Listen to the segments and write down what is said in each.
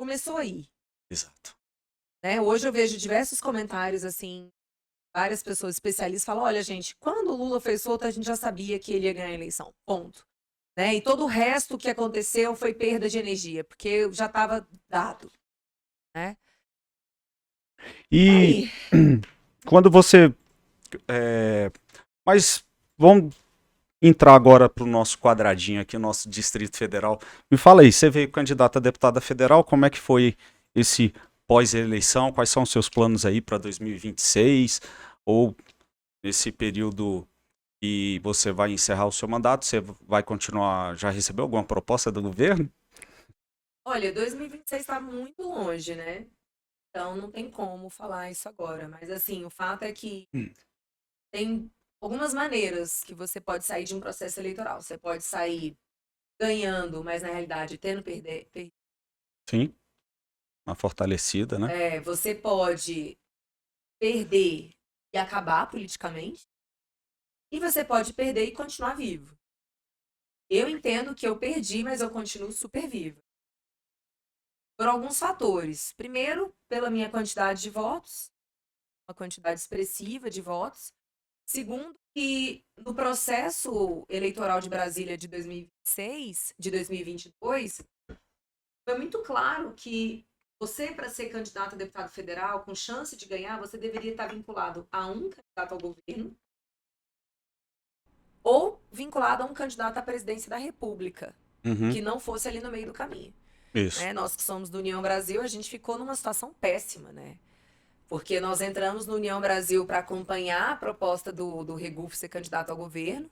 começou aí, Exato. né? Hoje eu vejo diversos comentários, assim, várias pessoas especialistas falam, olha, gente, quando o Lula foi solto, a gente já sabia que ele ia ganhar a eleição, ponto. Né? E todo o resto que aconteceu foi perda de energia, porque já estava dado, né? E Aí, quando você... Mas vamos entrar agora para o nosso quadradinho aqui, nosso Distrito Federal. Me fala aí, você veio candidata a deputada federal, como é que foi esse pós-eleição? Quais são os seus planos aí para 2026? Ou nesse período que você vai encerrar o seu mandato, você vai continuar, já recebeu alguma proposta do governo? olha, 2026 está muito longe, né? Então não tem como falar isso agora. Mas assim, o fato é que tem algumas maneiras que você pode sair de um processo eleitoral. Você pode sair ganhando, mas na realidade tendo perder. Sim, uma fortalecida, né? Você pode perder e acabar politicamente. E você pode perder e continuar vivo. Eu entendo que eu perdi, mas eu continuo super viva. Por alguns fatores. Primeiro, pela minha quantidade de votos, uma quantidade expressiva de votos. Segundo, que no processo eleitoral de Brasília de 2026, de 2022, foi muito claro que você, para ser candidato a deputado federal, com chance de ganhar, você deveria estar vinculado a um candidato ao governo ou vinculado a um candidato à presidência da República, Uhum, que não fosse ali no meio do caminho. isso. Né? Nós que somos do União Brasil, a gente ficou numa situação péssima, né? Porque nós entramos no União Brasil para acompanhar a proposta do Regufe ser candidato ao governo,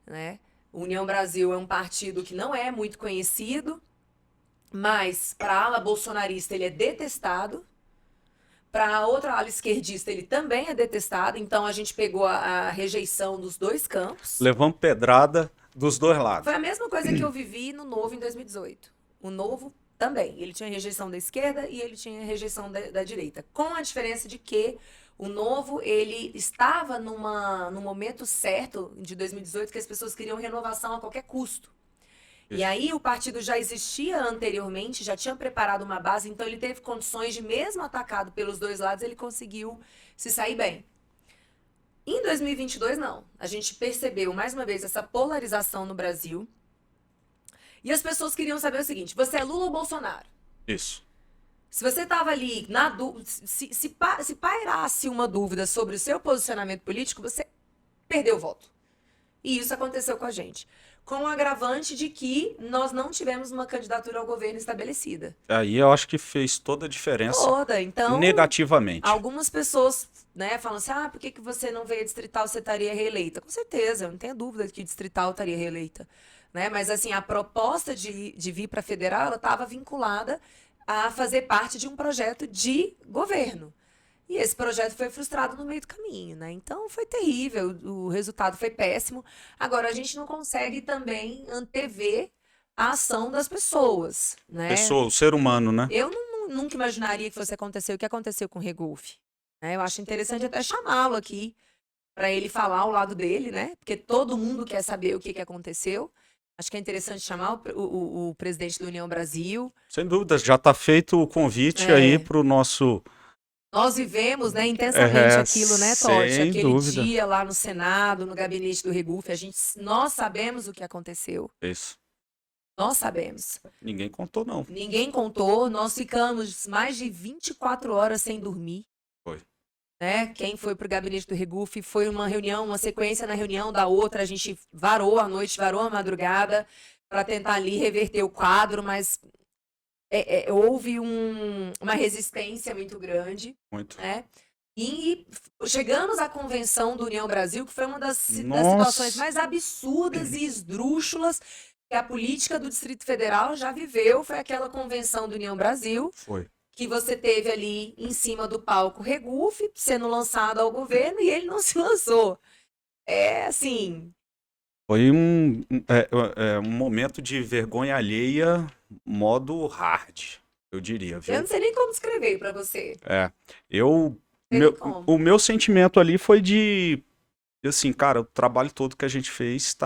né? O União Brasil é um partido que não é muito conhecido, mas para a ala bolsonarista ele é detestado, para a outra ala esquerdista ele também é detestado, então a gente pegou a rejeição dos dois campos. Levamos pedrada dos dois Foi lados. a mesma coisa que eu vivi no Novo em 2018. O Novo também. Ele tinha rejeição da esquerda e ele tinha rejeição da direita. Com a diferença de que o Novo, ele estava no momento certo, de 2018, que as pessoas queriam renovação a qualquer custo. E Isso. aí o partido já existia anteriormente, já tinha preparado uma base, então ele teve condições de, mesmo atacado pelos dois lados, ele conseguiu se sair bem. Em 2022, não. A gente percebeu, mais uma vez, essa polarização no Brasil. E as pessoas queriam saber o seguinte: você é Lula ou Bolsonaro? Isso. Se você estava ali na dúvida, se pairasse uma dúvida sobre o seu posicionamento político, você perdeu o voto. E isso aconteceu com a gente. Com o agravante de que nós não tivemos uma candidatura ao governo estabelecida. Aí eu acho que fez toda a diferença Toda. Então, negativamente. algumas pessoas, né, falam assim: ah, por que você não veio a distrital, você estaria reeleita? Com certeza, eu não tenho dúvida de que distrital estaria reeleita. Né? Mas assim, a proposta de vir para federal, ela estava vinculada a fazer parte de um projeto de governo. E esse projeto foi frustrado no meio do caminho, né? Então foi terrível, o resultado foi péssimo. Agora, a gente não consegue também antever a ação das pessoas, né? Pessoa, o ser humano, né? Eu nunca imaginaria que fosse acontecer o que aconteceu com o Regufe. Né? Eu acho interessante até chamá-lo aqui para ele falar o lado dele, né? Porque todo mundo quer saber o que aconteceu. Acho que é interessante chamar o presidente da União Brasil. Sem dúvida, já está feito o convite aí É, para o nosso... nós vivemos, né, intensamente aquilo, né, Totti? sem Aquele dúvida. dia lá no Senado, no gabinete do Regufe, nós sabemos o que aconteceu. Isso. Nós sabemos. Ninguém contou, não. Ninguém contou, nós ficamos mais de 24 horas sem dormir. Foi. Né? Quem foi para o gabinete do Regufe foi uma reunião, uma sequência na reunião da outra, a gente varou a noite, varou a madrugada para tentar ali reverter o quadro, mas houve uma resistência muito grande. Muito. Né? E chegamos à convenção do União Brasil, que foi uma das Nossa. situações mais absurdas e esdrúxulas que a política do Distrito Federal já viveu. Foi aquela convenção do União Brasil, Foi. que você teve ali em cima do palco Regufe, sendo lançado ao governo, e ele não se lançou. É assim... Foi um momento de vergonha alheia, modo hard, eu diria, viu? Eu não sei nem como descrever para você. O meu sentimento ali foi de, assim, cara, o trabalho todo que a gente fez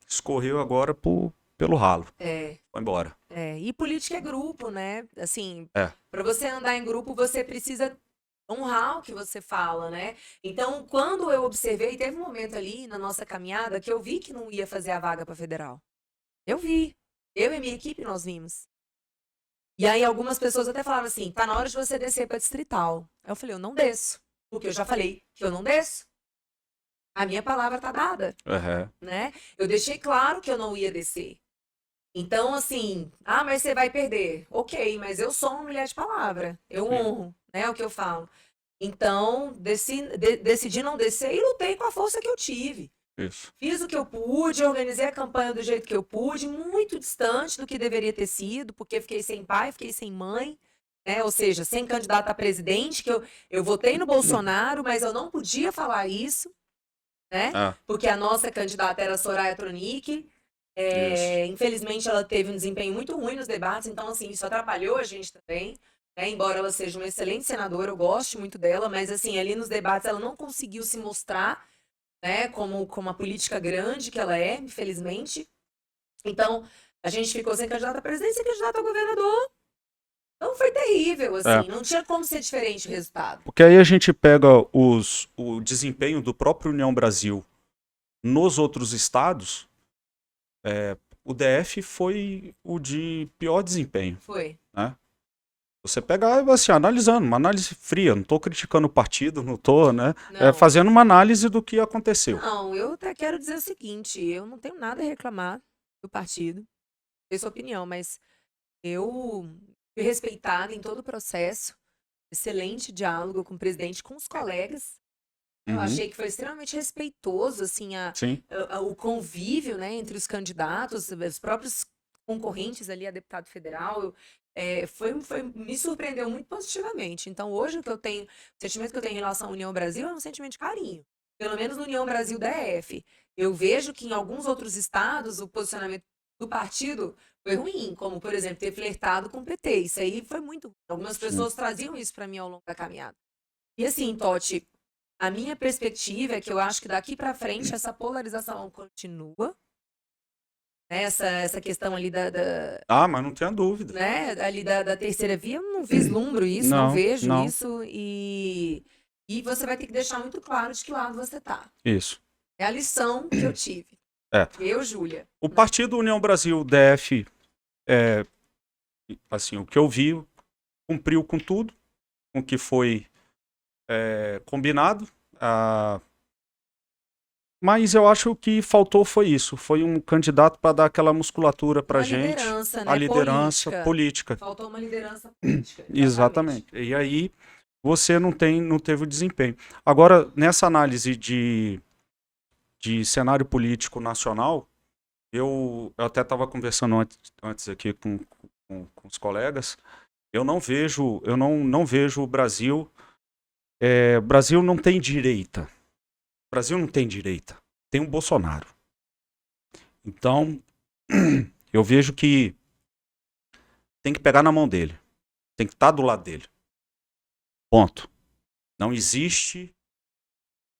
escorreu agora pelo ralo. Foi embora. E política é grupo, né? Assim, É. para você andar em grupo, você precisa honrar o que você fala, né? Então, quando eu observei, teve um momento ali na nossa caminhada que eu vi que não ia fazer a vaga para federal. Eu vi. Eu e minha equipe, nós vimos. E aí algumas pessoas até falaram assim, tá na hora de você descer para distrital. Aí eu falei, eu não desço. Porque eu já falei que eu não desço. A minha palavra tá dada, né? Eu deixei claro que eu não ia descer. Então, assim, mas você vai perder. Ok, mas eu sou uma mulher de palavra. Eu honro, né, o que eu falo. Então, decidi não descer e lutei com a força que eu tive. Isso. Fiz o que eu pude, organizei a campanha do jeito que eu pude, muito distante do que deveria ter sido, porque fiquei sem pai, fiquei sem mãe, né? Ou seja, sem candidato a presidente, que eu votei no Bolsonaro, mas eu não podia falar isso, né? Porque a nossa candidata era Soraya Tronic. Infelizmente, ela teve um desempenho muito ruim nos debates, então, assim, isso atrapalhou a gente também. Embora ela seja uma excelente senadora, eu gosto muito dela, mas, assim, ali nos debates ela não conseguiu se mostrar, né, como a política grande que ela é, infelizmente. Então, a gente ficou sem candidato a presidente, sem candidato a governador. Então foi terrível, assim, não tinha como ser diferente o resultado. Porque aí a gente pega o desempenho do próprio União Brasil nos outros estados, o DF foi o de pior desempenho. Foi. Né? Você pega, assim, analisando, uma análise fria, não estou criticando o partido, não estou, né? Fazendo uma análise do que aconteceu. Não, eu até quero dizer o seguinte, eu não tenho nada a reclamar do partido, sei sua opinião, mas eu fui respeitada em todo o processo, excelente diálogo com o presidente, com os colegas. Eu achei que foi extremamente respeitoso, assim, o convívio, né, entre os candidatos, os próprios concorrentes ali a deputado federal, me surpreendeu muito positivamente. Então, hoje, o sentimento que eu tenho em relação à União Brasil é um sentimento de carinho. Pelo menos no União Brasil DF. Eu vejo que em alguns outros estados o posicionamento do partido foi ruim, como, por exemplo, ter flertado com o PT. Isso aí foi muito ruim. Algumas pessoas traziam isso para mim ao longo da caminhada. E assim, Totti, a minha perspectiva é que eu acho que daqui para frente essa polarização continua. Essa questão ali mas não tenha dúvida. Né, ali da terceira via, eu não vislumbro isso, não vejo isso. E você vai ter que deixar muito claro de que lado você tá. Isso. É a lição que eu tive. Eu, Júlia. O Partido União Brasil DF, assim, o que eu vi, cumpriu com tudo, com o que foi combinado. Mas eu acho que faltou foi isso. Foi um candidato para dar aquela musculatura para gente. Liderança, né? A liderança política. Faltou uma liderança política. Exatamente. E aí você não teve o desempenho. Agora, nessa análise de cenário político nacional, eu até estava conversando antes aqui com os colegas. Eu não vejo o Brasil. O Brasil não tem direita. O Brasil não tem direita. Tem um Bolsonaro. Então, eu vejo que tem que pegar na mão dele. Tem que estar do lado dele. Ponto. Não existe